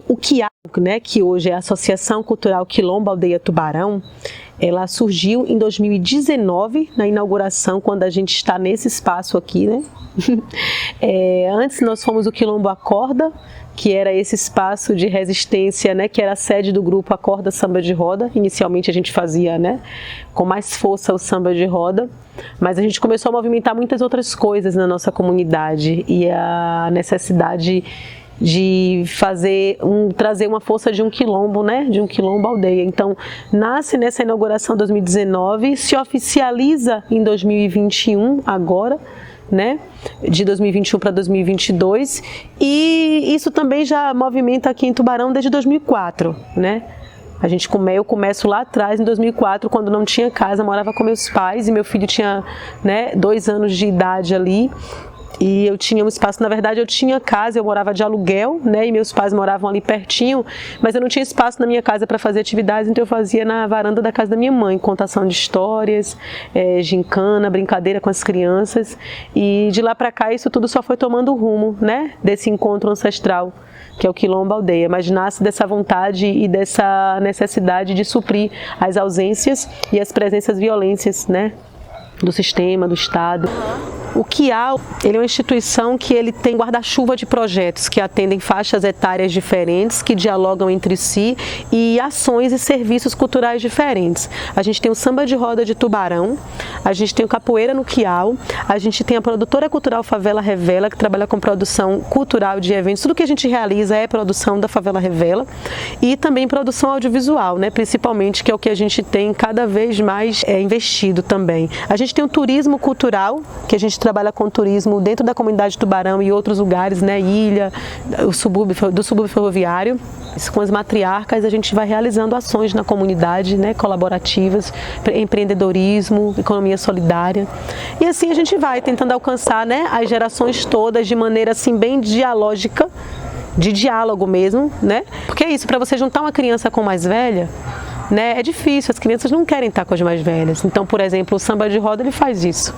O QIAL, né, que hoje é a Associação Cultural Quilombo Aldeia Tubarão, ela surgiu em 2019, na inauguração, quando a gente está nesse espaço aqui, né? Antes nós fomos o Quilombo Acorda, que era esse espaço de resistência, né, que era a sede do grupo Acorda Samba de Roda. Inicialmente a gente fazia, né, com mais força o samba de roda, mas a gente começou a movimentar muitas outras coisas na nossa comunidade e a necessidade de trazer uma força de um quilombo, né, de um quilombo aldeia. Então, nasce nessa inauguração 2019, se oficializa em 2021 agora, né, de 2021 para 2022, e isso também já movimenta aqui em Tubarão desde 2004, né? Eu começo lá atrás, em 2004, quando não tinha casa, morava com meus pais e meu filho tinha, né, 2 anos de idade ali. E eu tinha um espaço, na verdade eu tinha casa, eu morava de aluguel, né, e meus pais moravam ali pertinho, mas eu não tinha espaço na minha casa para fazer atividades, então eu fazia na varanda da casa da minha mãe, contação de histórias, gincana, brincadeira com as crianças, e de lá para cá isso tudo só foi tomando rumo, né, desse encontro ancestral, que é o Quilombo Aldeia, mas nasce dessa vontade e dessa necessidade de suprir as ausências e as presenças violências, né, do sistema, do Estado. O QIAL, ele é uma instituição que ele tem guarda-chuva de projetos que atendem faixas etárias diferentes, que dialogam entre si e ações e serviços culturais diferentes. A gente tem o Samba de Roda de Tubarão, a gente tem o Capoeira no QIAL, a gente tem a produtora cultural Favela Revela, que trabalha com produção cultural de eventos. Tudo que a gente realiza é produção da Favela Revela e também produção audiovisual, né, principalmente, que é o que a gente tem cada vez mais investido também. A gente tem o turismo cultural, que a gente trabalha com turismo dentro da comunidade de Tubarão e outros lugares, né, ilha, do subúrbio ferroviário. Com as matriarcas a gente vai realizando ações na comunidade, né, colaborativas, empreendedorismo, economia solidária. E assim a gente vai tentando alcançar, né, as gerações todas de maneira assim bem dialógica, de diálogo mesmo, né? Porque é isso, para você juntar uma criança com mais velha, né, é difícil, as crianças não querem estar com as mais velhas. Então, por exemplo, o samba de roda ele faz isso.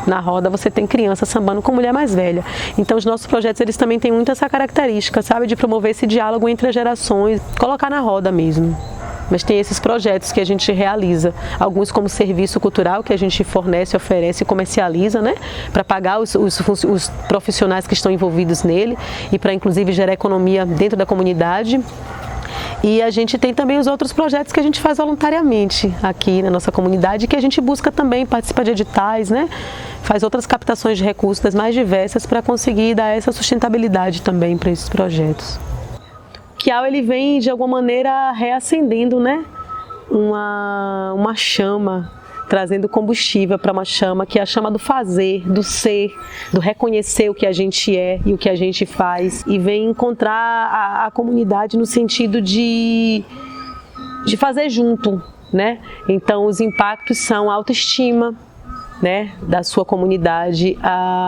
Na roda você tem criança sambando com mulher mais velha. Então os nossos projetos eles também têm muito essa característica, sabe, de promover esse diálogo entre as gerações, colocar na roda mesmo. Mas tem esses projetos que a gente realiza, alguns como serviço cultural que a gente fornece, oferece e comercializa, né, para pagar os profissionais que estão envolvidos nele e para inclusive gerar economia dentro da comunidade. E a gente tem também os outros projetos que a gente faz voluntariamente aqui na nossa comunidade, que a gente busca também participar de editais, né? Faz outras captações de recursos das mais diversas para conseguir dar essa sustentabilidade também para esses projetos. O QIAL ele vem de alguma maneira reacendendo, né, uma chama, trazendo combustível para uma chama que é a chama do fazer, do ser, do reconhecer o que a gente é e o que a gente faz, e vem encontrar a comunidade no sentido de fazer junto, né? Então os impactos são a autoestima, né, da sua comunidade,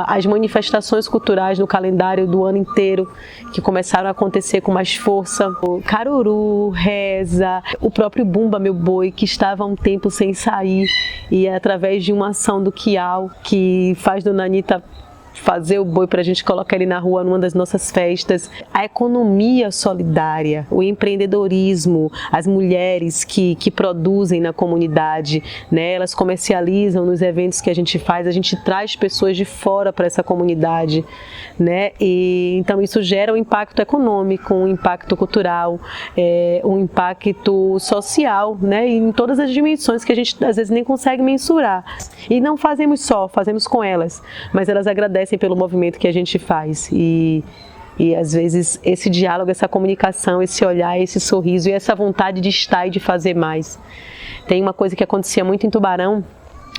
as manifestações culturais no calendário do ano inteiro que começaram a acontecer com mais força, o caruru, reza, o próprio Bumba Meu Boi, que estava há um tempo sem sair, e é através de uma ação do QIAL que faz Dona Anitta fazer o boi para a gente colocar ele na rua numa das nossas festas. A economia solidária, o empreendedorismo, as mulheres que produzem na comunidade, né, elas comercializam nos eventos que a gente faz, a gente traz pessoas de fora para essa comunidade, né, e então isso gera um impacto econômico, um impacto cultural, um impacto social, né, em todas as dimensões que a gente às vezes nem consegue mensurar. E não fazemos só, fazemos com elas, mas elas agradecem pelo movimento que a gente faz e às vezes esse diálogo, essa comunicação, esse olhar, esse sorriso e essa vontade de estar e de fazer mais. Tem uma coisa que acontecia muito em Tubarão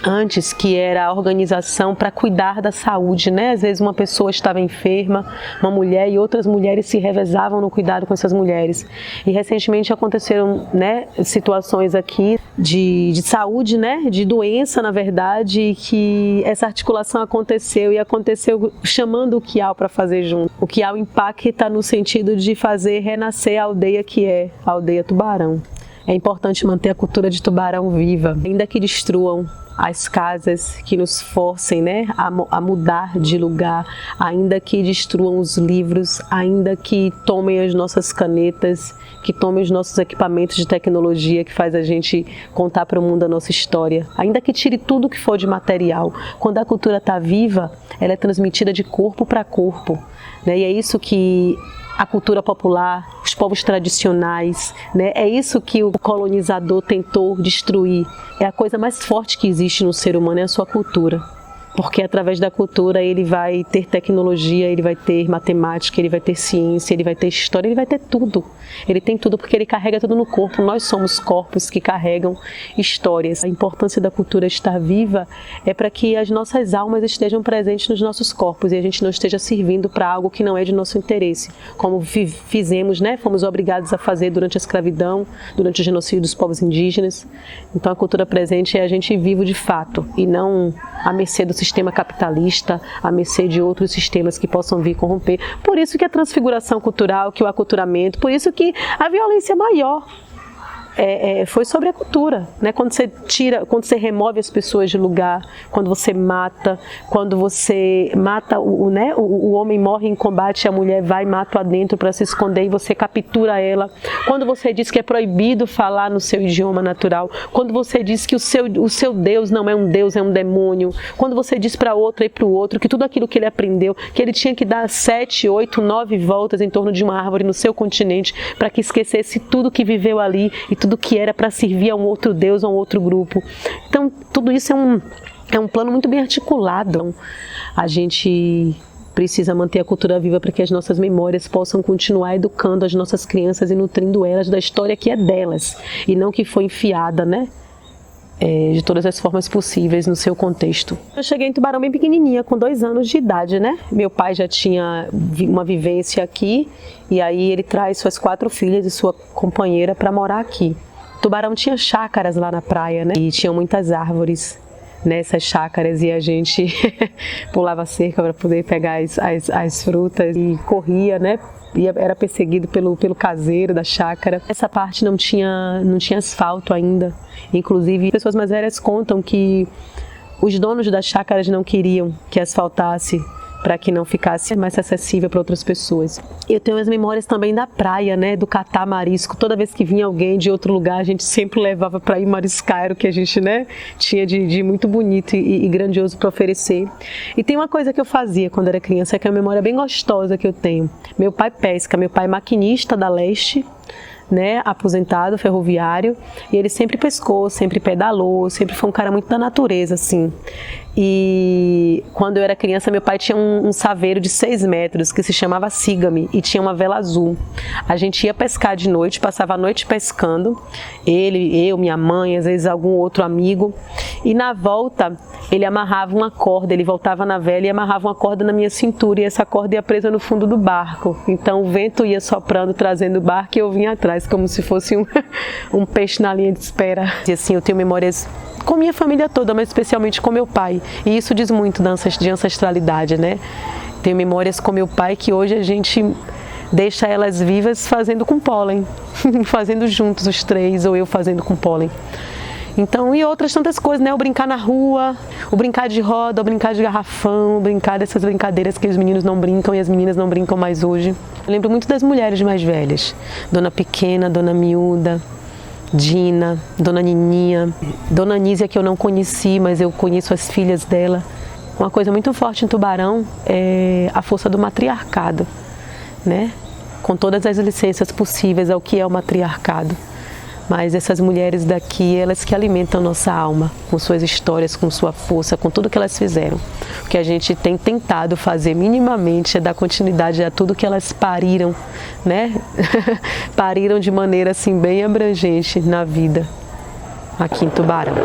antes, que era a organização para cuidar da saúde, né? Às vezes uma pessoa estava enferma, uma mulher, e outras mulheres se revezavam no cuidado com essas mulheres. E recentemente aconteceram, né, situações aqui de saúde, né, de doença, na verdade, que essa articulação aconteceu e aconteceu chamando o QIAL para fazer junto. O QIAL impacta no sentido de fazer renascer a aldeia que é a aldeia Tubarão. É importante manter a cultura de Tubarão viva, ainda que destruam as casas que nos forcem, né, a mudar de lugar, ainda que destruam os livros, ainda que tomem as nossas canetas, que tomem os nossos equipamentos de tecnologia que faz a gente contar para o mundo a nossa história, ainda que tire tudo que for de material. Quando a cultura está viva, ela é transmitida de corpo para corpo, né? E é isso que a cultura popular, os povos tradicionais, né? É isso que o colonizador tentou destruir. É a coisa mais forte que existe no ser humano, é a sua cultura. Porque através da cultura ele vai ter tecnologia, ele vai ter matemática, ele vai ter ciência, ele vai ter história, ele vai ter tudo. Ele tem tudo porque ele carrega tudo no corpo. Nós somos corpos que carregam histórias. A importância da cultura estar viva é para que as nossas almas estejam presentes nos nossos corpos e a gente não esteja servindo para algo que não é de nosso interesse. Como fizemos, né? Fomos obrigados a fazer durante a escravidão, durante o genocídio dos povos indígenas. Então a cultura presente é a gente vivo de fato e não à mercê do sistema capitalista, à mercê de outros sistemas que possam vir corromper. Por isso que a transfiguração cultural, que o aculturamento, por isso que a violência maior foi sobre a cultura, né? Quando você remove as pessoas de lugar, quando você mata o homem morre em combate, a mulher vai e mata adentro para se esconder e você captura ela. Quando você diz que é proibido falar no seu idioma natural, quando você diz que o seu Deus não é um Deus, é um demônio, quando você diz para outra e para o outro que tudo aquilo que ele aprendeu, que ele tinha que dar 7, 8, 9 voltas em torno de uma árvore no seu continente para que esquecesse tudo que viveu ali e tudo que era para servir a um outro Deus, a um outro grupo. Então, tudo isso é um plano muito bem articulado. A gente precisa manter a cultura viva para que as nossas memórias possam continuar educando as nossas crianças e nutrindo elas da história que é delas, e não que foi enfiada, né? De todas as formas possíveis no seu contexto. Eu cheguei em Tubarão bem pequenininha, com 2 anos de idade, né? Meu pai já tinha uma vivência aqui e aí ele traz suas 4 filhas e sua companheira para morar aqui. Tubarão tinha chácaras lá na praia, né? E tinham muitas árvores nessas chácaras e a gente pulava a cerca para poder pegar as frutas e corria, né? E era perseguido pelo caseiro da chácara. Essa parte não tinha asfalto ainda. Inclusive, pessoas mais velhas contam que os donos das chácaras não queriam que asfaltasse para que não ficasse mais acessível para outras pessoas. Eu tenho as memórias também da praia, né, do catar marisco. Toda vez que vinha alguém de outro lugar, a gente sempre levava para ir mariscar, era o que a gente, né, tinha de muito bonito e grandioso para oferecer. E tem uma coisa que eu fazia quando era criança, que é uma memória bem gostosa que eu tenho. Meu pai pesca, meu pai é maquinista da Leste, né, aposentado, ferroviário, e ele sempre pescou, sempre pedalou, sempre foi um cara muito da natureza, assim. E quando eu era criança, meu pai tinha um saveiro de 6 metros que se chamava Siga-me e tinha uma vela azul. A gente ia pescar de noite, passava a noite pescando, eu, minha mãe, às vezes algum outro amigo, e na volta ele amarrava uma corda, ele voltava na vela e amarrava uma corda na minha cintura e essa corda ia presa no fundo do barco. Então o vento ia soprando, trazendo o barco e eu vinha atrás, como se fosse um peixe na linha de espera. E assim, eu tenho memórias com minha família toda, mas especialmente com meu pai. E isso diz muito de ancestralidade, né? Tenho memórias com meu pai que hoje a gente deixa elas vivas fazendo com pólen, fazendo juntos os 3, ou eu fazendo com pólen. Então, e outras tantas coisas, né? O brincar na rua, o brincar de roda, o brincar de garrafão, o brincar dessas brincadeiras que os meninos não brincam e as meninas não brincam mais hoje. Eu lembro muito das mulheres mais velhas, Dona Pequena, Dona Miúda, Dina, Dona Nininha, Dona Anísia, que eu não conheci, mas eu conheço as filhas dela. Uma coisa muito forte em Tubarão é a força do matriarcado, né? Com todas as licenças possíveis ao que é o matriarcado. Mas essas mulheres daqui, elas que alimentam nossa alma, com suas histórias, com sua força, com tudo que elas fizeram. O que a gente tem tentado fazer minimamente é dar continuidade a tudo que elas pariram, né? Pariram de maneira assim bem abrangente na vida aqui em Tubarão.